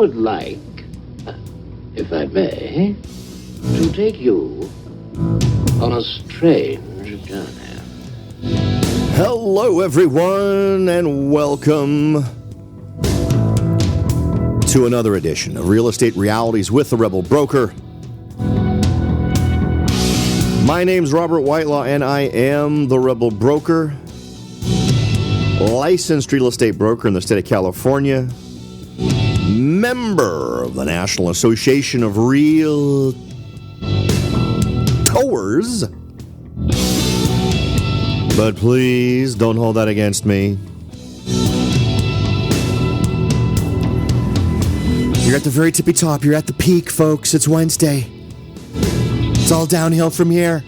would like, if I may, to take you on a strange journey. Hello, everyone, and welcome to another edition of Real Estate Realities with the Rebel Broker. My name's Robert Whitelaw, and I am the Rebel Broker, licensed real estate broker in the state of California, member of the National Association of Realtors. But please don't hold that against me. You're at the very tippy top. You're at the peak, folks. It's Wednesday. It's all downhill from here.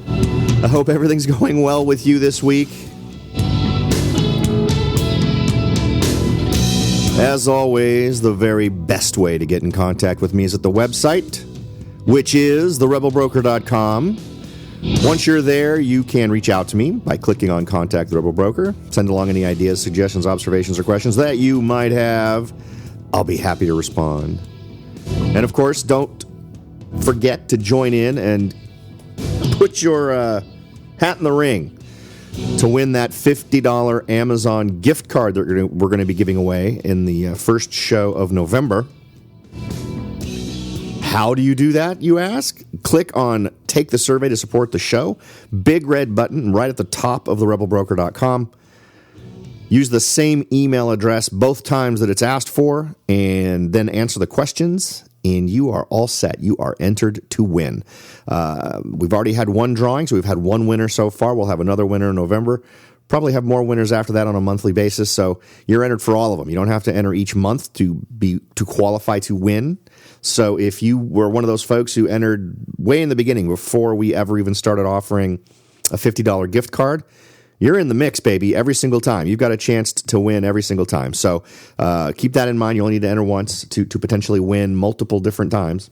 I hope everything's going well with you this week. As always, the very best way to get in contact with me is at the website, which is therebelbroker.com. Once you're there, you can reach out to me by clicking on Contact the Rebel Broker. Send along any ideas, suggestions, observations, or questions that you might have. I'll be happy to respond. And of course, don't forget to join in and put your hat in the ring to win that $50 Amazon gift card that we're going to be giving away in the first show of November. How do you do that, you ask? Click on Take the Survey to support the show. Big red button right at the top of therebelbroker.com. Use the same email address both times that it's asked for, and then answer the questions, and you are all set. You are entered to win. We've already had one drawing, so we've had one winner so far. We'll have another winner in November. Probably have more winners after that on a monthly basis, so you're entered for all of them. You don't have to enter each month to qualify to win. So if you were one of those folks who entered way in the beginning before we ever even started offering a $50 gift card, you're in the mix, baby, every single time. You've got a chance to win every single time. So keep that in mind. You only need to enter once to potentially win multiple different times.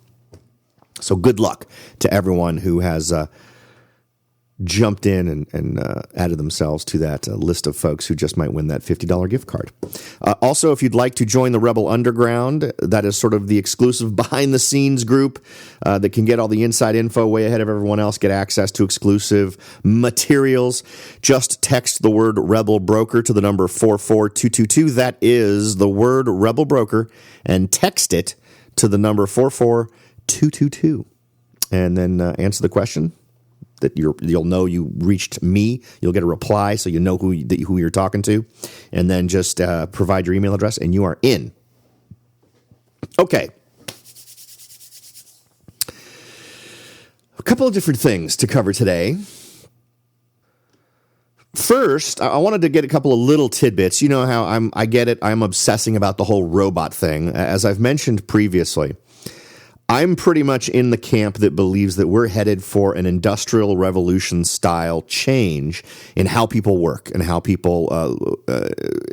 So good luck to everyone who has jumped in and added themselves to that list of folks who just might win that $50 gift card. Also, if you'd like to join the Rebel Underground, that is sort of the exclusive behind-the-scenes group that can get all the inside info way ahead of everyone else, get access to exclusive materials. Just text the word Rebel Broker to the number 44222. That is the word Rebel Broker, and text it to the number 44222. And then answer the question that you'll know you reached me. You'll get a reply so you know who you're talking to. And then just provide your email address and you are in. Okay. A couple of different things to cover today. First, I wanted to get a couple of little tidbits. You know how I get it. I'm obsessing about the whole robot thing. As I've mentioned previously, I'm pretty much in the camp that believes that we're headed for an industrial revolution style change in how people work and how people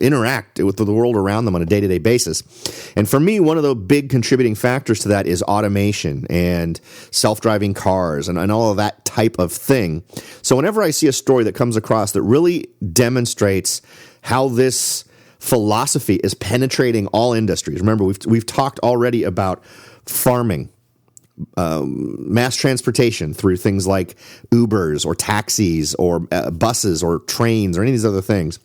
interact with the world around them on a day-to-day basis. And for me, one of the big contributing factors to that is automation and self-driving cars and all of that type of thing. So whenever I see a story that comes across that really demonstrates how this philosophy is penetrating all industries. Remember, we've talked already about farming, mass transportation through things like Ubers or taxis or buses or trains or any of these other things.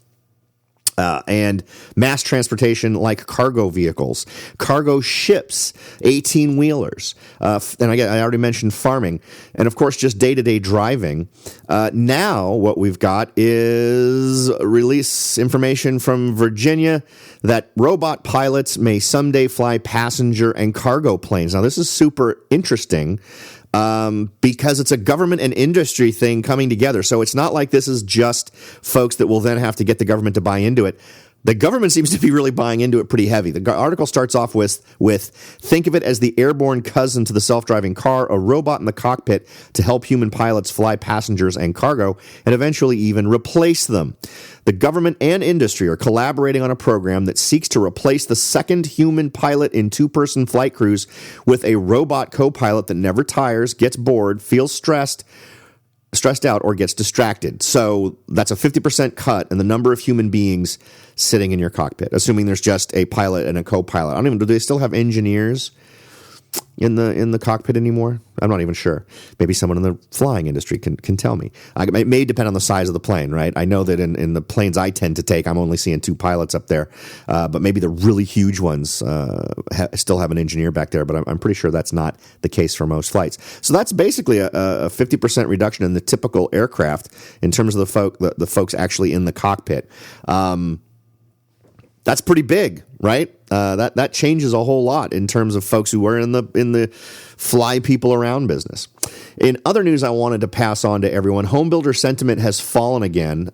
And mass transportation like cargo vehicles, cargo ships, 18-wheelers. And I already mentioned farming. And, of course, just day-to-day driving. Now what we've got is release information from Virginia that robot pilots may someday fly passenger and cargo planes. Now, this is super interesting. Because it's a government and industry thing coming together. So it's not like this is just folks that will then have to get the government to buy into it. The government seems to be really buying into it pretty heavy. The article starts off with think of it as the airborne cousin to the self-driving car, a robot in the cockpit to help human pilots fly passengers and cargo, and eventually even replace them. The government and industry are collaborating on a program that seeks to replace the second human pilot in two-person flight crews with a robot co-pilot that never tires, gets bored, feels stressed, stressed out or gets distracted. So that's a 50% cut in the number of human beings sitting in your cockpit, assuming there's just a pilot and a co-pilot. I don't even, do they still have engineers in the cockpit anymore? I'm not even sure. Maybe someone in the flying industry can tell me. It may depend on the size of the plane, right? I know that in the planes I tend to take, I'm only seeing 2 pilots up there, but maybe the really huge ones still have an engineer back there, but I'm pretty sure that's not the case for most flights. So that's basically a 50% reduction in the typical aircraft in terms of the folks actually in the cockpit. That's pretty big, right? That changes a whole lot in terms of folks who are in the fly people around business. In other news, I wanted to pass on to everyone. Home builder sentiment has fallen again.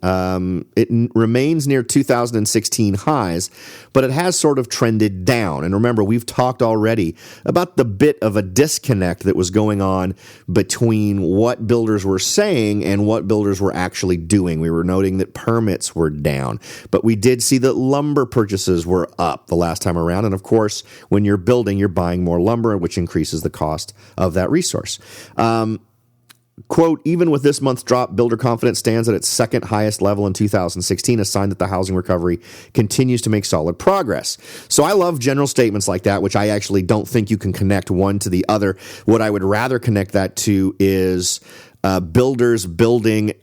It remains near 2016 highs, but it has sort of trended down. And remember, we've talked already about the bit of a disconnect that was going on between what builders were saying and what builders were actually doing. We were noting that permits were down, but we did see that lumber purchases were up the last time around. And of course, when you're building, you're buying more lumber, which increases the cost of that resource. Quote, even with this month's drop, builder confidence stands at its second highest level in 2016, a sign that the housing recovery continues to make solid progress. So I love general statements like that, which I actually don't think you can connect one to the other. What I would rather connect that to is builders building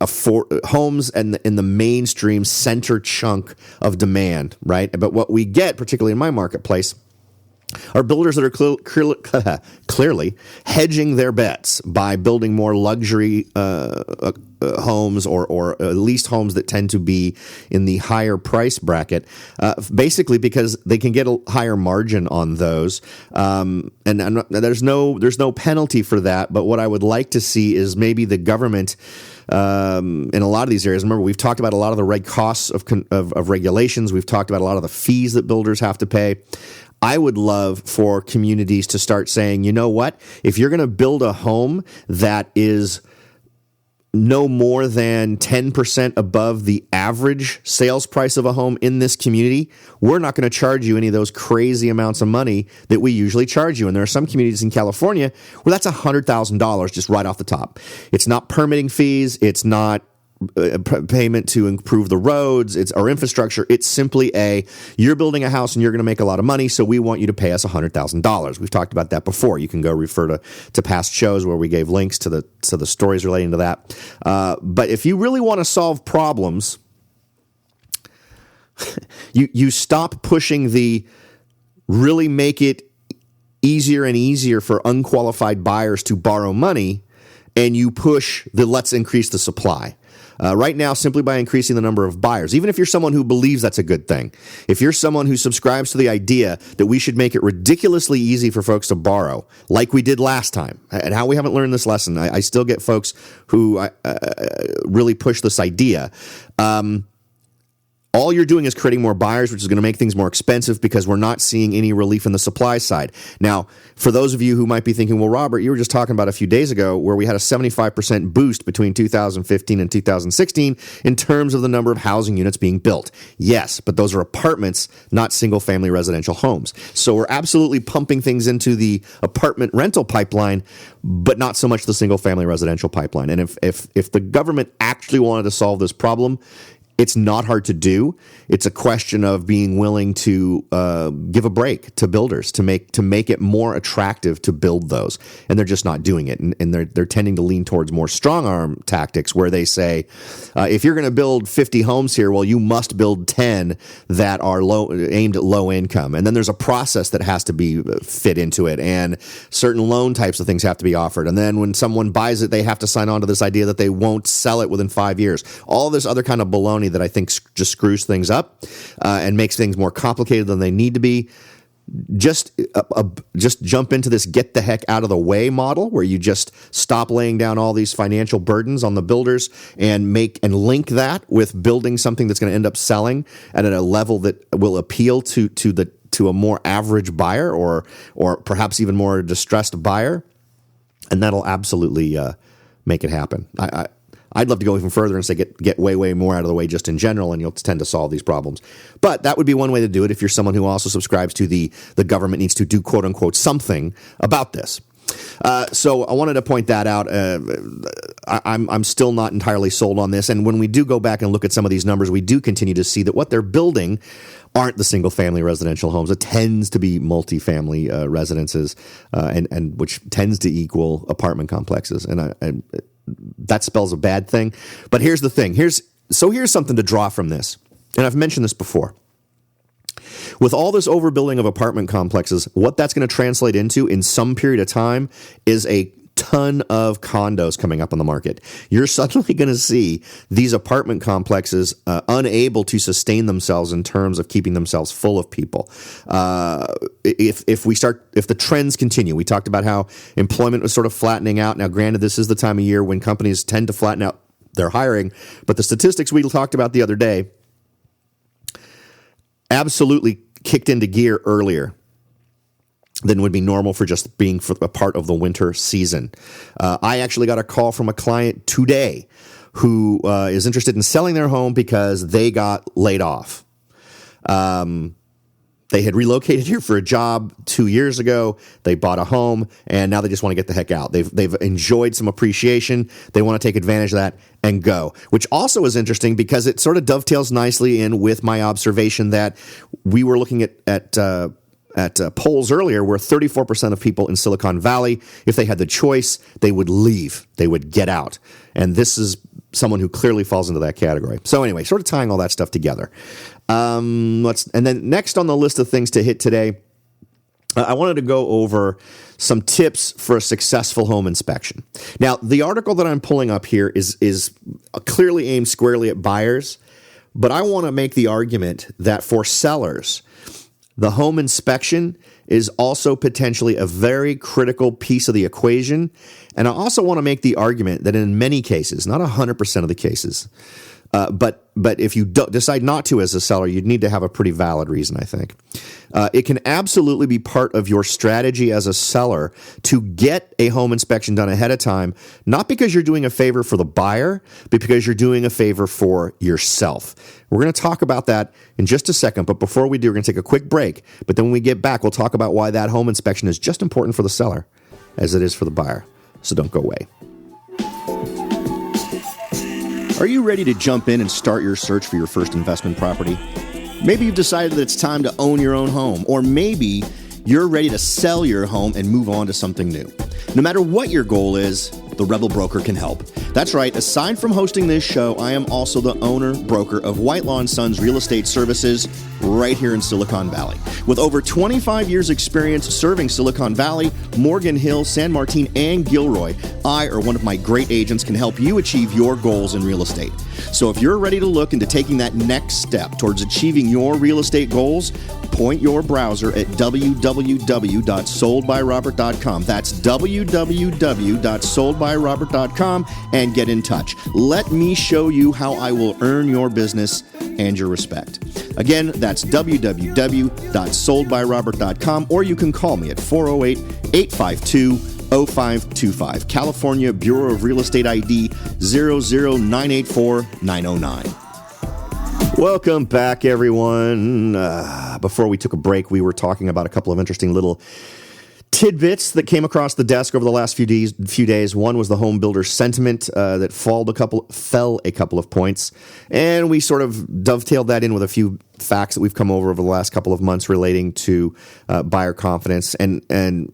homes in the mainstream center chunk of demand, right? But what we get, particularly in my marketplace, are builders that are clearly hedging their bets by building more luxury homes or at least homes that tend to be in the higher price bracket, basically because they can get a higher margin on those. And there's no penalty for that. But what I would like to see is maybe the government in a lot of these areas. Remember, we've talked about a lot of the costs of regulations. We've talked about a lot of the fees that builders have to pay. I would love for communities to start saying, you know what, if you're going to build a home that is no more than 10% above the average sales price of a home in this community, we're not going to charge you any of those crazy amounts of money that we usually charge you. And there are some communities in California where that's $100,000 just right off the top. It's not permitting fees. It's not payment to improve the roads, it's our infrastructure. It's simply you're building a house and you're going to make a lot of money, so we want you to pay us $100,000. We've talked about that before. You can go refer to past shows where we gave links to the stories relating to that. But if you really want to solve problems, you stop pushing the really make it easier and easier for unqualified buyers to borrow money, and you push the let's increase the supply. Right now, simply by increasing the number of buyers, even if you're someone who believes that's a good thing, if you're someone who subscribes to the idea that we should make it ridiculously easy for folks to borrow, like we did last time, and how we haven't learned this lesson, I still get folks who really push this idea. All you're doing is creating more buyers, which is going to make things more expensive because we're not seeing any relief in the supply side. Now, for those of you who might be thinking, well, Robert, you were just talking about a few days ago where we had a 75% boost between 2015 and 2016 in terms of the number of housing units being built. Yes, but those are apartments, not single-family residential homes. So we're absolutely pumping things into the apartment rental pipeline, but not so much the single-family residential pipeline. And if the government actually wanted to solve this problem, it's not hard to do. It's a question of being willing to give a break to builders to make it more attractive to build those, and they're just not doing it. And they're tending to lean towards more strong arm tactics, where they say, if you're going to build 50 homes here, well, you must build 10 that are aimed at low income, and then there's a process that has to be fit into it, and certain loan types of things have to be offered. And then when someone buys it, they have to sign on to this idea that they won't sell it within 5 years. All this other kind of baloney that I think just screws things up and makes things more complicated than they need to be. Just jump into this get the heck out of the way model, where you just stop laying down all these financial burdens on the builders and link that with building something that's going to end up selling at a level that will appeal to a more average buyer or perhaps even more distressed buyer, and that'll absolutely make it happen. I'd love to go even further and say get way more out of the way just in general, and you'll tend to solve these problems. But that would be one way to do it if you're someone who also subscribes to the government needs to do quote unquote something about this. So I wanted to point that out. I'm still not entirely sold on this. And when we do go back and look at some of these numbers, we do continue to see that what they're building aren't the single-family residential homes. It tends to be multifamily residences, and which tends to equal apartment complexes. And that spells a bad thing. But here's the thing. Here's something to draw from this. And I've mentioned this before. With all this overbuilding of apartment complexes, what that's going to translate into in some period of time is a ton of condos coming up on the market. You're suddenly going to see these apartment complexes unable to sustain themselves in terms of keeping themselves full of people. If the trends continue, we talked about how employment was sort of flattening out. Now, granted, this is the time of year when companies tend to flatten out their hiring, but the statistics we talked about the other day absolutely kicked into gear earlier than would be normal for just being for a part of the winter season. I actually got a call from a client today who is interested in selling their home because they got laid off. They had relocated here for a job 2 years ago. They bought a home, and now they just want to get the heck out. They've enjoyed some appreciation. They want to take advantage of that and go, which also is interesting because it sort of dovetails nicely in with my observation that we were looking at polls earlier where 34% of people in Silicon Valley, if they had the choice, they would leave. They would get out. And this is someone who clearly falls into that category. So anyway, sort of tying all that stuff together. And then next on the list of things to hit today, I wanted to go over some tips for a successful home inspection. Now, the article that I'm pulling up here is clearly aimed squarely at buyers, but I want to make the argument that for sellers, the home inspection is also potentially a very critical piece of the equation. And I also want to make the argument that in many cases, not 100% of the cases, but if you decide not to as a seller, you'd need to have a pretty valid reason, I think. It can absolutely be part of your strategy as a seller to get a home inspection done ahead of time, not because you're doing a favor for the buyer, but because you're doing a favor for yourself. We're going to talk about that in just a second, but before we do, we're going to take a quick break. But then when we get back, we'll talk about why that home inspection is just important for the seller as it is for the buyer. So don't go away. Are you ready to jump in and start your search for your first investment property? Maybe you've decided that it's time to own your own home, or maybe you're ready to sell your home and move on to something new. No matter what your goal is, the Rebel Broker can help. That's right, aside from hosting this show, I am also the owner, broker of Whitelaw & Sons Real Estate Services right here in Silicon Valley. With over 25 years experience serving Silicon Valley, Morgan Hill, San Martin, and Gilroy, I or one of my great agents can help you achieve your goals in real estate. So if you're ready to look into taking that next step towards achieving your real estate goals, point your browser at www.soldbyrobert.com. That's www.soldbyrobert.com and get in touch. Let me show you how I will earn your business and your respect. Again, that's www.soldbyrobert.com, or you can call me at 408-852-0525. California Bureau of Real Estate ID 00984-909. Welcome back, everyone. Before we took a break, we were talking about a couple of interesting little tidbits that came across the desk over the last few days. One was the home builder sentiment that fell a couple of points, and we sort of dovetailed that in with a few facts that we've come over the last couple of months relating to buyer confidence and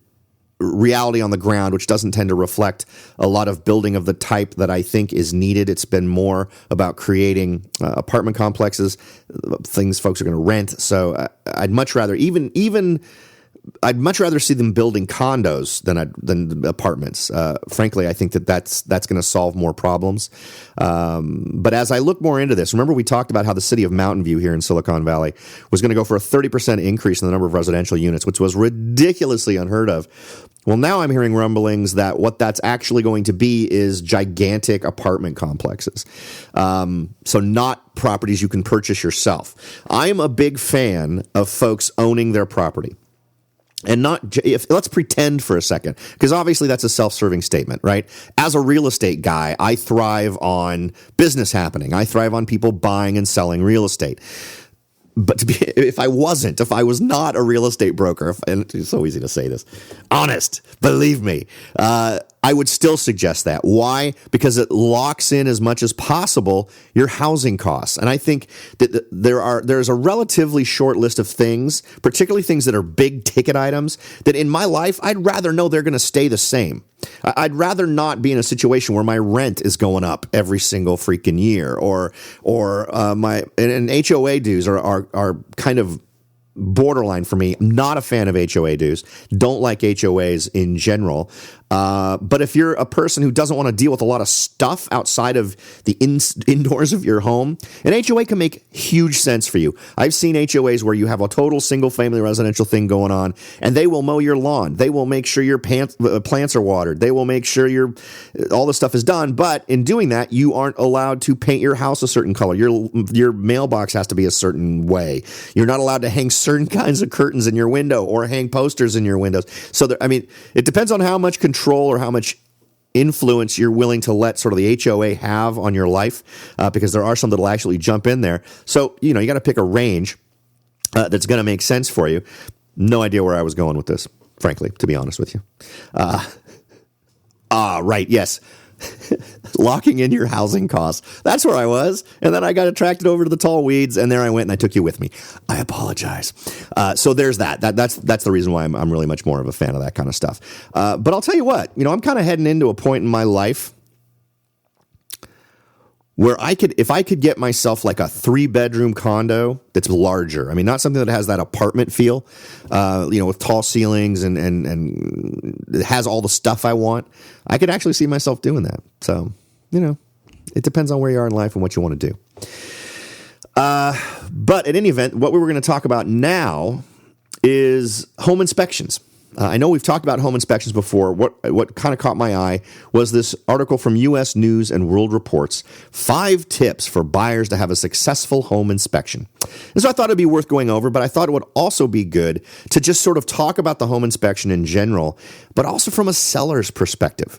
reality on the ground, which doesn't tend to reflect a lot of building of the type that I think is needed. It's been more about creating apartment complexes, things folks are going to rent. So I'd much rather I'd much rather see them building condos than apartments. Frankly, I think that's going to solve more problems. But as I look more into this, remember we talked about how the city of Mountain View here in Silicon Valley was going to go for a 30% increase in the number of residential units, which was ridiculously unheard of. Well, now I'm hearing rumblings that what that's actually going to be is gigantic apartment complexes. So not properties you can purchase yourself. I'm a big fan of folks owning their property. And let's pretend for a second, because obviously that's a self-serving statement, right? As a real estate guy, I thrive on business happening. I thrive on people buying and selling real estate. But if I was not a real estate broker, and it's so easy to say this, honest, believe me, I would still suggest that. Why? Because it locks in as much as possible your housing costs. And I think that there's a relatively short list of things, particularly things that are big ticket items, that in my life, I'd rather know they're going to stay the same. I'd rather not be in a situation where my rent is going up every single freaking year, or my HOA dues are kind of borderline for me. I'm not a fan of HOA dues. Don't like HOAs in general. But if you're a person who doesn't want to deal with a lot of stuff outside of the indoors of your home, an HOA can make huge sense for you. I've seen HOAs where you have a total single-family residential thing going on, and they will mow your lawn. They will make sure your plants are watered. They will make sure all the stuff is done. But in doing that, you aren't allowed to paint your house a certain color. Your mailbox has to be a certain way. You're not allowed to hang certain kinds of curtains in your window or hang posters in your windows. So, it depends on how much control or how much influence you're willing to let sort of the HOA have on your life, because there are some that will actually jump in there. So, you got to pick a range that's going to make sense for you. No idea where I was going with this, frankly, to be honest with you. Right, yes. Locking in your housing costs. That's where I was. And then I got attracted over to the tall weeds, and there I went, and I took you with me. I apologize. So there's that. That's the reason why I'm really much more of a fan of that kind of stuff. But I'll tell you what, I'm kind of heading into a point in my life where if I could get myself like a 3-bedroom condo that's larger. Not something that has that apartment feel, with tall ceilings and it has all the stuff I want. I could actually see myself doing that. So, it depends on where you are in life and what you want to do. But in any event, what we were going to talk about now is home inspections. I know we've talked about home inspections before. What kind of caught my eye was this article from U.S. News and World Report's 5 tips for buyers to have a successful home inspection. And so I thought it'd be worth going over, but I thought it would also be good to just sort of talk about the home inspection in general, but also from a seller's perspective.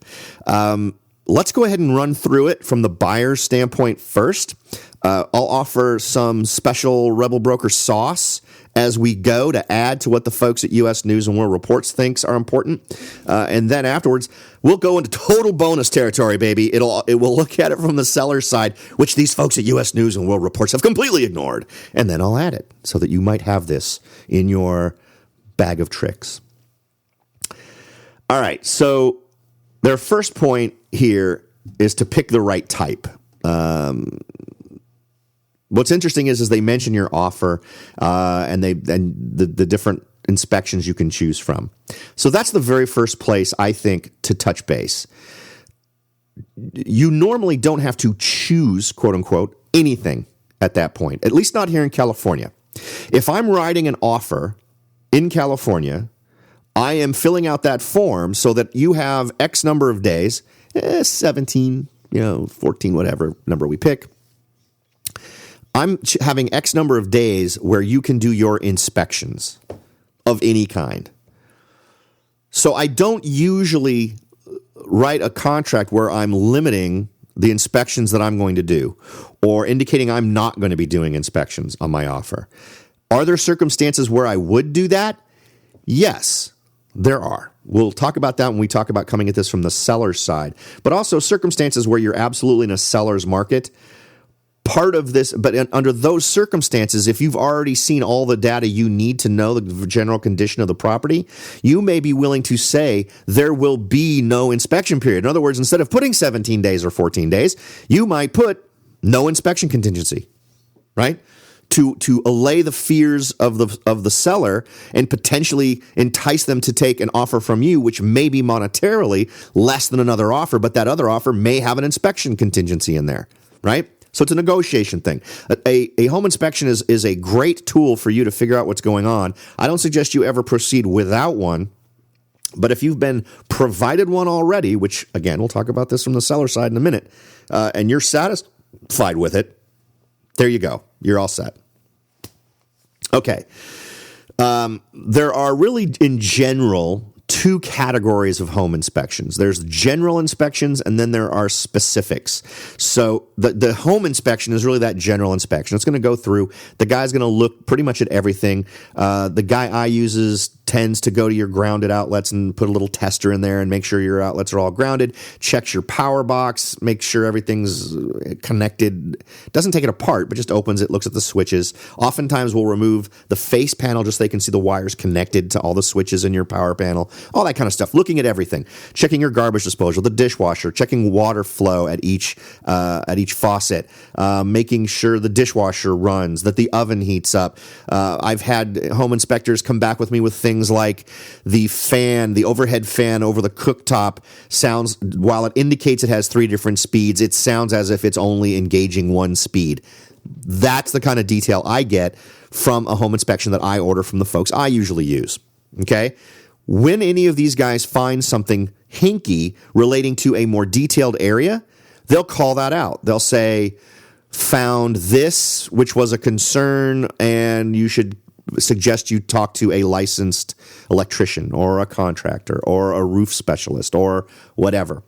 Let's go ahead and run through it from the buyer's standpoint first. I'll offer some special Rebel Broker sauce as we go to add to what the folks at U.S. News and World Reports thinks are important. And then afterwards, we'll go into total bonus territory, baby. It will look at it from the seller's side, which these folks at U.S. News and World Reports have completely ignored. And then I'll add it so that you might have this in your bag of tricks. All right, so their first point here is to pick the right type. What's interesting is they mention your offer and the different inspections you can choose from. So that's the very first place, I think, to touch base. You normally don't have to choose, quote unquote, anything at that point, at least not here in California. If I'm writing an offer in California, I am filling out that form so that you have X number of days, 17, 14, whatever number we pick. I'm having X number of days where you can do your inspections of any kind. So I don't usually write a contract where I'm limiting the inspections that I'm going to do or indicating I'm not going to be doing inspections on my offer. Are there circumstances where I would do that? Yes, there are. We'll talk about that when we talk about coming at this from the seller's side, but also circumstances where you're absolutely in a seller's market. Part of this, but under those circumstances, if you've already seen all the data you need to know the general condition of the property, you may be willing to say there will be no inspection period. In other words, instead of putting 17 days or 14 days, you might put no inspection contingency, right? To allay the fears of the seller and potentially entice them to take an offer from you, which may be monetarily less than another offer, but that other offer may have an inspection contingency in there, right? So it's a negotiation thing. A home inspection is a great tool for you to figure out what's going on. I don't suggest you ever proceed without one, but if you've been provided one already, which, again, we'll talk about this from the seller side in a minute, and you're satisfied with it, there you go. You're all set. Okay. There are really, in general, two categories of home inspections. There's general inspections, and then there are specifics. So the home inspection is really that general inspection. It's going to go through. The guy's going to look pretty much at everything. The guy I uses tends to go to your grounded outlets and put a little tester in there and make sure your outlets are all grounded, checks your power box, makes sure everything's connected, doesn't take it apart, but just opens it, looks at the switches. Oftentimes we'll remove the face panel just so they can see the wires connected to all the switches in your power panel, all that kind of stuff, looking at everything, checking your garbage disposal, the dishwasher, checking water flow at each faucet, making sure the dishwasher runs, that the oven heats up. I've had home inspectors come back with me with things like the fan, the overhead fan over the cooktop sounds, while it indicates it has 3 different speeds, it sounds as if it's only engaging one speed. That's the kind of detail I get from a home inspection that I order from the folks I usually use. Okay? When any of these guys find something hinky relating to a more detailed area, they'll call that out. They'll say, found this, which was a concern, and you should suggest you talk to a licensed electrician or a contractor or a roof specialist or whatever.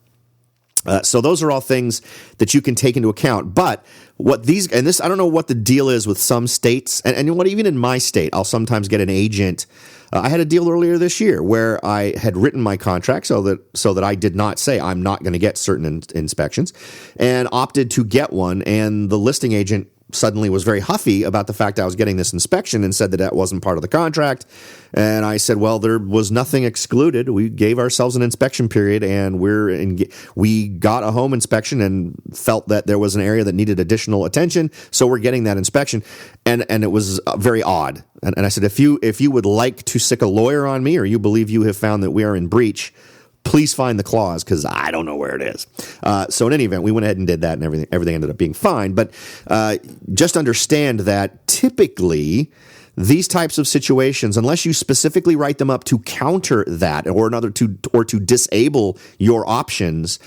So those are all things that you can take into account. But what these, and this, I don't know what the deal is with some states, and what even in my state, I'll sometimes get an agent. I had a deal earlier this year where I had written my contract so that I did not say I'm not going to get certain inspections, and opted to get one. And the listing agent suddenly was very huffy about the fact I was getting this inspection and said that wasn't part of the contract. And I said, well, there was nothing excluded. We gave ourselves an inspection period, and we got a home inspection and felt that there was an area that needed additional attention, so we're getting that inspection. And it was very odd. And I said, if you would like to sic a lawyer on me, or you believe you have found that we are in breach, please find the clause, because I don't know where it is. So in any event, we went ahead and did that, and everything ended up being fine. But just understand that typically these types of situations, unless you specifically write them up to counter that or to disable your options,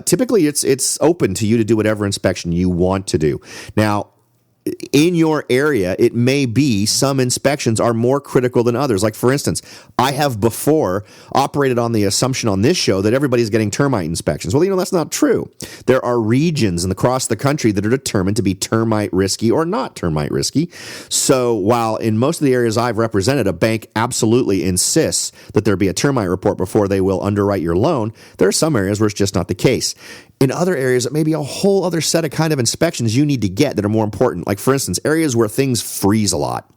typically it's open to you to do whatever inspection you want to do. Now, in your area, it may be some inspections are more critical than others. Like, for instance, I have before operated on the assumption on this show that everybody's getting termite inspections. Well, that's not true. There are regions across the country that are determined to be termite risky or not termite risky. So while in most of the areas I've represented, a bank absolutely insists that there be a termite report before they will underwrite your loan, there are some areas where it's just not the case. In other areas, it may be a whole other set of kind of inspections you need to get that are more important. Like, for instance, areas where things freeze a lot.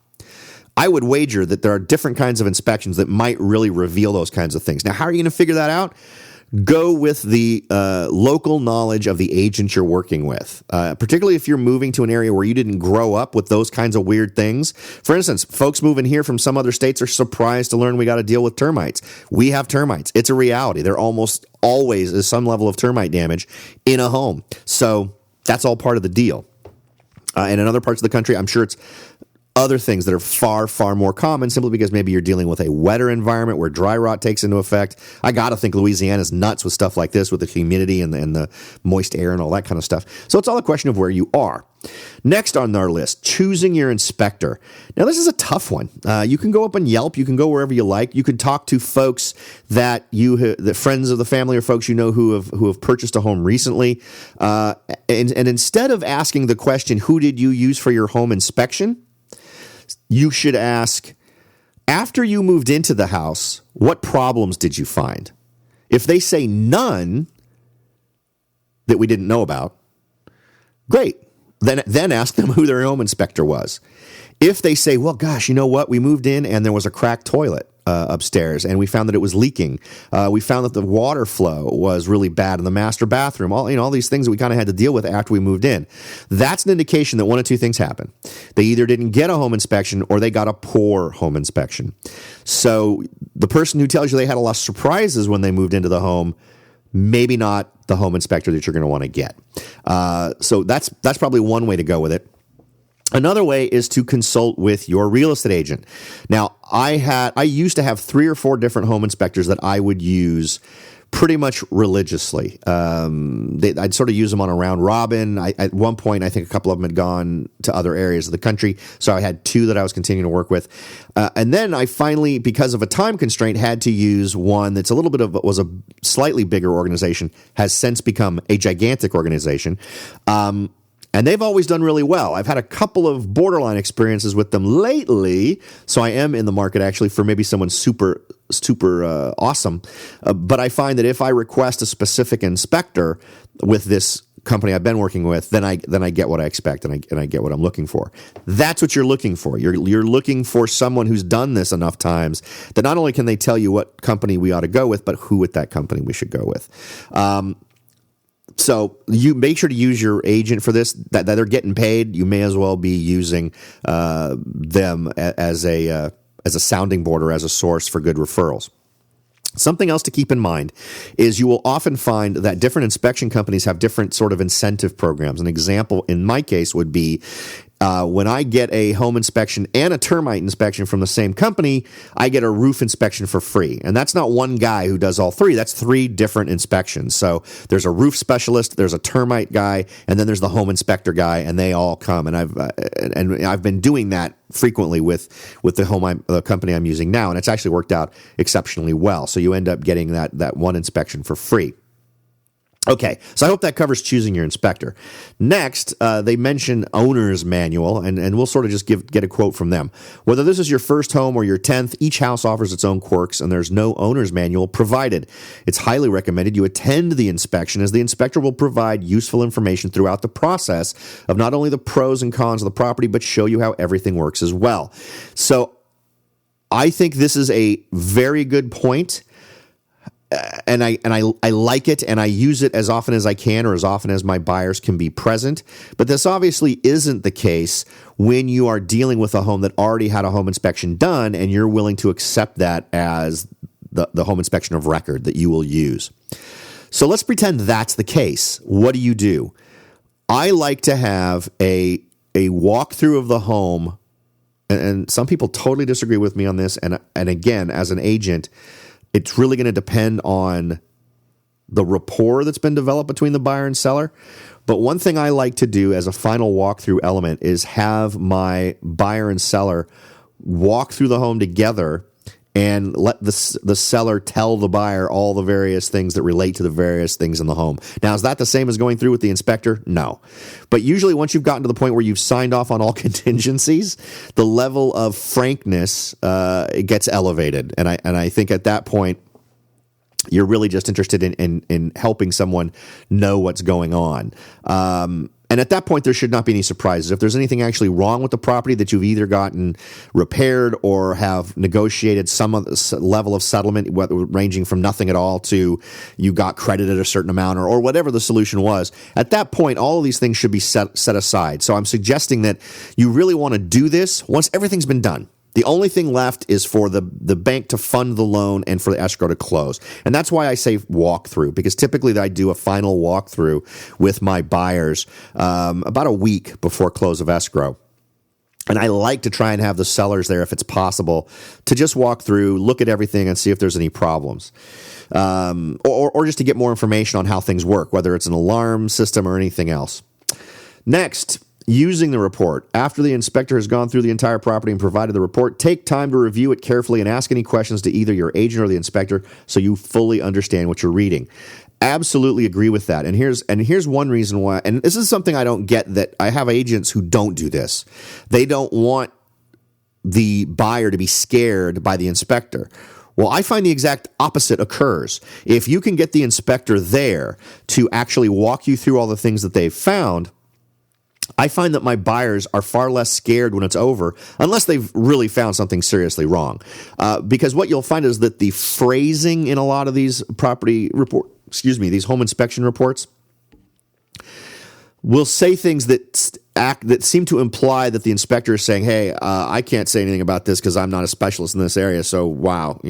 I would wager that there are different kinds of inspections that might really reveal those kinds of things. Now, how are you going to figure that out? Go with the local knowledge of the agent you're working with, particularly if you're moving to an area where you didn't grow up with those kinds of weird things. For instance, folks moving here from some other states are surprised to learn we got to deal with termites. We have termites. It's a reality. There almost always is some level of termite damage in a home. So that's all part of the deal. And in other parts of the country, I'm sure it's other things that are far, far more common, simply because maybe you're dealing with a wetter environment where dry rot takes into effect. I got to think Louisiana's nuts with stuff like this, with the humidity and the moist air and all that kind of stuff. So it's all a question of where you are. Next on our list, choosing your inspector. Now, this is a tough one. You can go up on Yelp. You can go wherever you like. You can talk to folks the friends of the family or folks who have purchased a home recently. And instead of asking the question, who did you use for your home inspection? You should ask, after you moved into the house, what problems did you find? If they say none that we didn't know about, great. Then ask them who their home inspector was. If they say, well, gosh, you know what? We moved in and there was a cracked toilet upstairs, and we found that it was leaking. We found that the water flow was really bad in the master bathroom. All these things that we kind of had to deal with after we moved in. That's an indication that one of two things happened. They either didn't get a home inspection or they got a poor home inspection. So the person who tells you they had a lot of surprises when they moved into the home, maybe not the home inspector that you're going to want to get. So that's probably one way to go with it. Another way is to consult with your real estate agent. Now, I used to have 3 or 4 different home inspectors that I would use pretty much religiously. I'd sort of use them on a round robin. At one point, I think a couple of them had gone to other areas of the country, so I had 2 that I was continuing to work with. And then I finally, because of a time constraint, had to use one that's was a slightly bigger organization, has since become a gigantic organization. And they've always done really well. I've had a couple of borderline experiences with them lately, so I am in the market actually for maybe someone super awesome. But I find that if I request a specific inspector with this company I've been working with, then I get what I expect and I get what I'm looking for. That's what you're looking for. You're looking for someone who's done this enough times that not only can they tell you what company we ought to go with, but who at that company we should go with. So you make sure to use your agent for this. That they're getting paid, you may as well be using them as a sounding board or as a source for good referrals. Something else to keep in mind is you will often find that different inspection companies have different sort of incentive programs. An example in my case would be when I get a home inspection and a termite inspection from the same company, I get a roof inspection for free. And that's not one guy who does all 3. That's 3 different inspections. So there's a roof specialist, there's a termite guy, and then there's the home inspector guy, and they all come. And I've been doing that frequently with the company I'm using now, and it's actually worked out exceptionally well. So you end up getting that one inspection for free. Okay, so I hope that covers choosing your inspector. Next, they mention owner's manual, and we'll sort of just get a quote from them. Whether this is your first home or your 10th, each house offers its own quirks, and there's no owner's manual provided. It's highly recommended you attend the inspection, as the inspector will provide useful information throughout the process of not only the pros and cons of the property, but show you how everything works as well. So I think this is a very good point. And I like it, and I use it as often as I can, or as often as my buyers can be present. But this obviously isn't the case when you are dealing with a home that already had a home inspection done, and you're willing to accept that as the home inspection of record that you will use. So let's pretend that's the case. What do? I like to have a walkthrough of the home, and some people totally disagree with me on this. And again, as an agent, it's really going to depend on the rapport that's been developed between the buyer and seller. But one thing I like to do as a final walkthrough element is have my buyer and seller walk through the home together and let the seller tell the buyer all the various things that relate to the various things in the home. Now, is that the same as going through with the inspector? No. But usually once you've gotten to the point where you've signed off on all contingencies, the level of frankness it gets elevated. And I think at that point, you're really just interested in helping someone know what's going on. And at that point, there should not be any surprises. If there's anything actually wrong with the property that you've either gotten repaired or have negotiated some level of settlement, ranging from nothing at all to you got credited a certain amount or whatever the solution was, at that point, all of these things should be set aside. So I'm suggesting that you really want to do this once everything's been done. The only thing left is for the bank to fund the loan and for the escrow to close. And that's why I say walkthrough, because typically I do a final walkthrough with my buyers about a week before close of escrow. And I like to try and have the sellers there, if it's possible, to just walk through, look at everything, and see if there's any problems. Or just to get more information on how things work, whether it's an alarm system or anything else. Next, using the report. After the inspector has gone through the entire property and provided the report, take time to review it carefully and ask any questions to either your agent or the inspector so you fully understand what you're reading. Absolutely agree with that. And here's one reason why, and this is something I don't get, that I have agents who don't do this. They don't want the buyer to be scared by the inspector. Well, I find the exact opposite occurs. If you can get the inspector there to actually walk you through all the things that they've found, I find that my buyers are far less scared when it's over, unless they've really found something seriously wrong. Because what you'll find is that the phrasing in a lot of these these home inspection reports will say things that seem to imply that the inspector is saying, "Hey, I can't say anything about this because I'm not a specialist in this area." So, wow,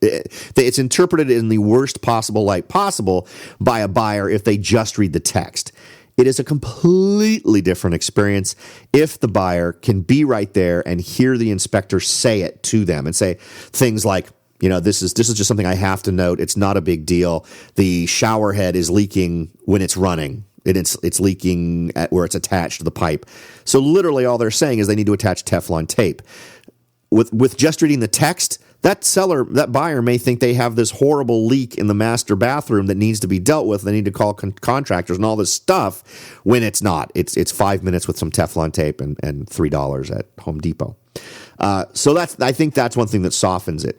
it's interpreted in the worst possible light possible by a buyer if they just read the text. It is a completely different experience if the buyer can be right there and hear the inspector say it to them and say things like, This is just something I have to note. It's not a big deal. The shower head is leaking when it's running. It's leaking at where it's attached to the pipe. So literally all they're saying is they need to attach Teflon tape. With just reading the text, that buyer may think they have this horrible leak in the master bathroom that needs to be dealt with. They need to call contractors and all this stuff when it's not. It's 5 minutes with some Teflon tape and $3 at Home Depot. So I think that's one thing that softens it.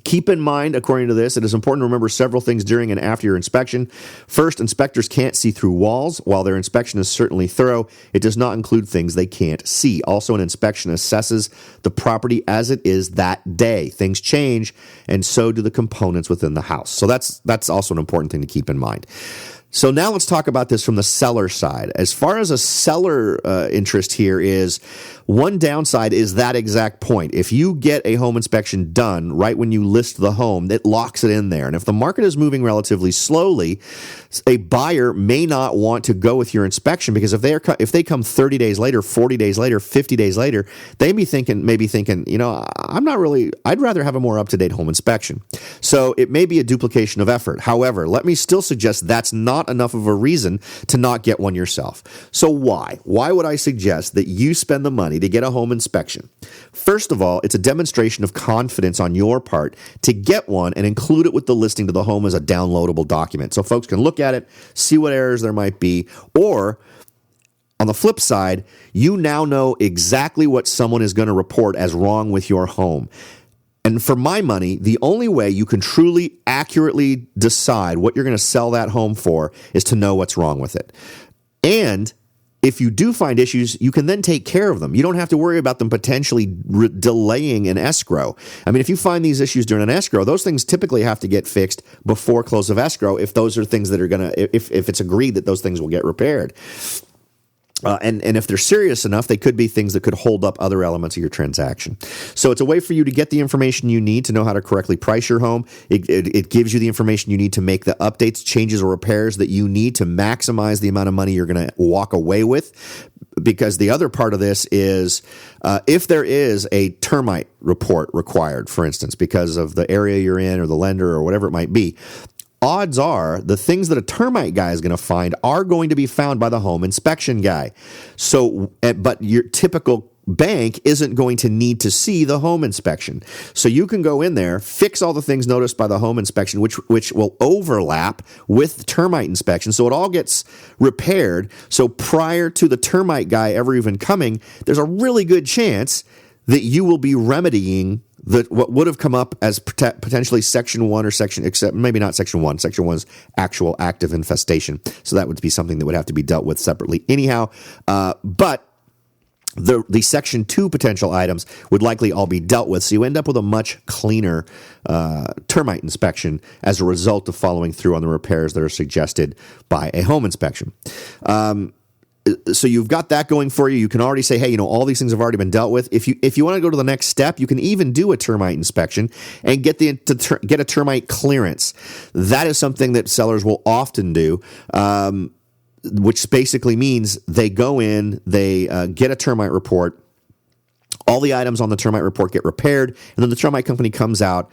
Keep in mind, according to this, it is important to remember several things during and after your inspection. First, inspectors can't see through walls. While their inspection is certainly thorough, it does not include things they can't see. Also, an inspection assesses the property as it is that day. Things change, and so do the components within the house. So that's also an important thing to keep in mind. So now let's talk about this from the seller side. As far as a seller interest here is, one downside is that exact point. If you get a home inspection done right when you list the home, it locks it in there. And if the market is moving relatively slowly, a buyer may not want to go with your inspection because if they come 30 days later, 40 days later, 50 days later, they may be thinking, I'd rather have a more up-to-date home inspection. So it may be a duplication of effort. However, let me still suggest that's not enough of a reason to not get one yourself. So why? Why would I suggest that you spend the money to get a home inspection? First of all, it's a demonstration of confidence on your part to get one and include it with the listing to the home as a downloadable document. So folks can look at it, see what errors there might be, or on the flip side, you now know exactly what someone is going to report as wrong with your home. And for my money, the only way you can truly accurately decide what you're going to sell that home for is to know what's wrong with it. And if you do find issues, you can then take care of them. You don't have to worry about them potentially delaying an escrow. I mean, if you find these issues during an escrow, those things typically have to get fixed before close of escrow if those are things that are going to, if it's agreed that those things will get repaired. And if they're serious enough, they could be things that could hold up other elements of your transaction. So it's a way for you to get the information you need to know how to correctly price your home. It gives you the information you need to make the updates, changes, or repairs that you need to maximize the amount of money you're going to walk away with. Because the other part of this is if there is a termite report required, for instance, because of the area you're in or the lender or whatever it might be, odds are the things that a termite guy is going to find are going to be found by the home inspection guy. So, but your typical bank isn't going to need to see the home inspection. So you can go in there, fix all the things noticed by the home inspection, which will overlap with the termite inspection. So it all gets repaired. So prior to the termite guy ever even coming, there's a really good chance that you will be remedying what would have come up as potentially Section 1 or except maybe not Section 1. Section 1 is actual active infestation. So that would be something that would have to be dealt with separately anyhow. But the Section 2 potential items would likely all be dealt with. So you end up with a much cleaner termite inspection as a result of following through on the repairs that are suggested by a home inspection. So you've got that going for you. You can already say, hey, all these things have already been dealt with. If you want to go to the next step, you can even do a termite inspection and get a termite clearance. That is something that sellers will often do, which basically means they go in, they get a termite report. All the items on the termite report get repaired, and then the termite company comes out,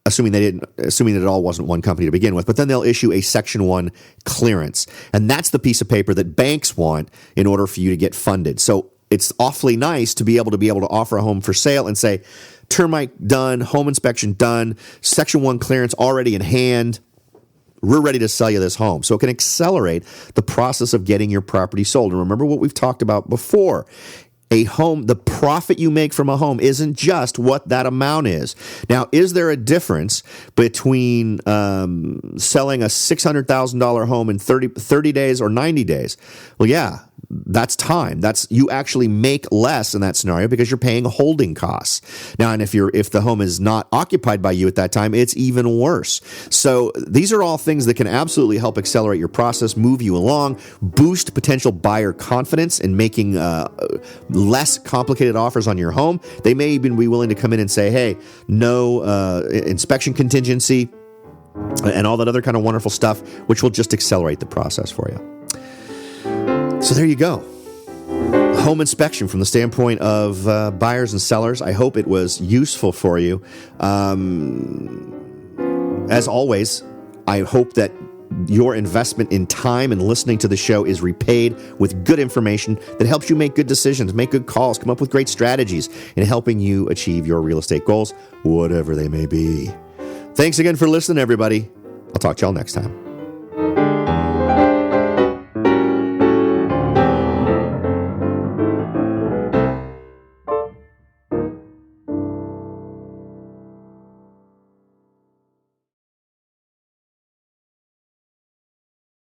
assuming that it all wasn't one company to begin with, but then they'll issue a Section 1 clearance. And that's the piece of paper that banks want in order for you to get funded. So it's awfully nice to be able to offer a home for sale and say, termite done, home inspection done, Section 1 clearance already in hand. We're ready to sell you this home. So it can accelerate the process of getting your property sold. And remember what we've talked about before. A home, the profit you make from a home isn't just what that amount is. Now, is there a difference between selling a $600,000 home in 30 days or 90 days? Well, yeah. That's time. You actually make less in that scenario because you're paying holding costs. Now, and if the home is not occupied by you at that time, it's even worse. So these are all things that can absolutely help accelerate your process, move you along, boost potential buyer confidence in making less complicated offers on your home. They may even be willing to come in and say, hey, no inspection contingency and all that other kind of wonderful stuff, which will just accelerate the process for you. So there you go. home inspection from the standpoint of buyers and sellers. I hope it was useful for you. As always, I hope that your investment in time and listening to the show is repaid with good information that helps you make good decisions, make good calls, come up with great strategies in helping you achieve your real estate goals, whatever they may be. Thanks again for listening, everybody. I'll talk to y'all next time.